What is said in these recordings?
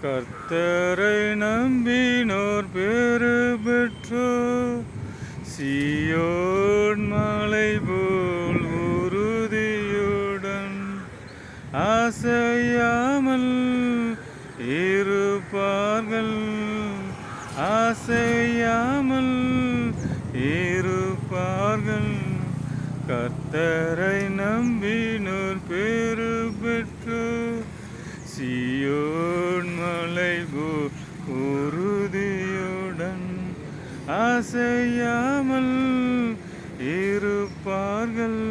கர்த்தரை நம்பினோர் பேறு பெற்றோர் சீயோன் மலை போல் உறுதியுடன் அசையாமல் இருப்பார்கள். அசையாமல் இருப்பார்கள். கர்த்தரை நம்பினோர் பேறு பெற்றோர் சீயோன் மலை போல் உறுதியுடன் அசையாமல் இருப்பார்கள்.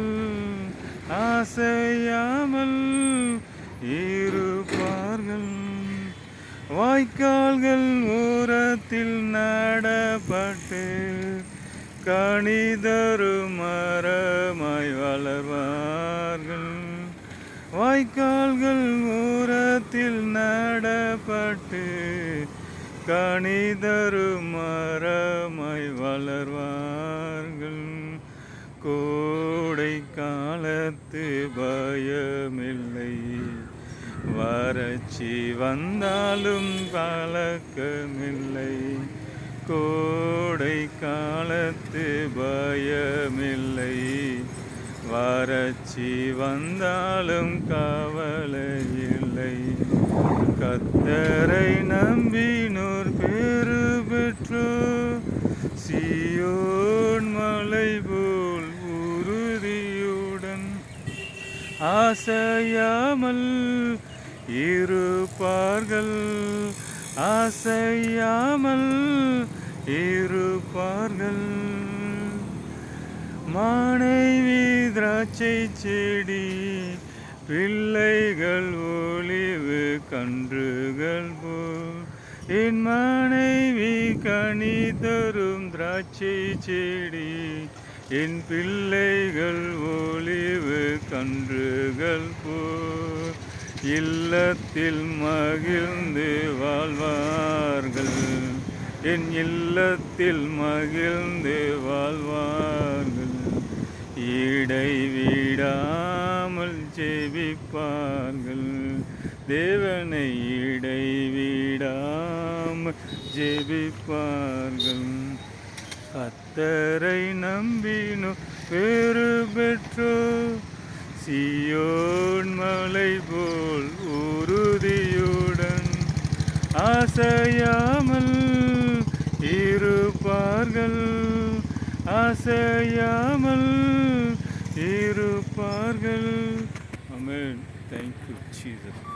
அசையாமல் இருப்பார்கள். வாய்க்கால்கள் ஓரத்தில் நடப்பட்டு கனிதரும் மரமாய் வளர்வார்கள். வாய்க்கால்கள் ஓரத்தில் நடப்பட்டு கனிதரும் மரமாய் வளர்வார்கள். கோடை காலத்து பயமில்லை, வறட்சி வந்தாலும் கலக்கமில்லை. கோடை காலத்து பயமில்லை, வறட்சி வந்தாலும் கவலை இல்லை. கர்த்தரை நம்பினோர் பேறு பெற்றோர் சீயோன் மலை போல் உறுதியுடன் அசையாமல் இருப்பார்கள். அசையாமல் இருப்பார்கள். மனைவி திராட்சை செடி, பிள்ளைகள் ஒலிவு கன்றுகள் போல். என் மனைவி கனி தரும் திராட்சை செடி, என் பிள்ளைகள் ஒலிவு கன்றுகள் போல். இல்லத்தில் மகிழ்ந்து வாழ்வார்கள். என் இல்லத்தில் மகிழ்ந்து வாழ்வார்கள். இடைவிடாமல் ஜெபிப்பார்கள். தேவனை இடைவிடாமல் ஜெபிப்பார்கள். கர்த்தரை நம்பினோர் பேறு பெற்றோர் சீயோன் மலை போல் உறுதியுடன் அசையாமல் இருப்பார்கள். அசையாமல் இருப்பார்கள். ஆமென். Thank you, Jesus.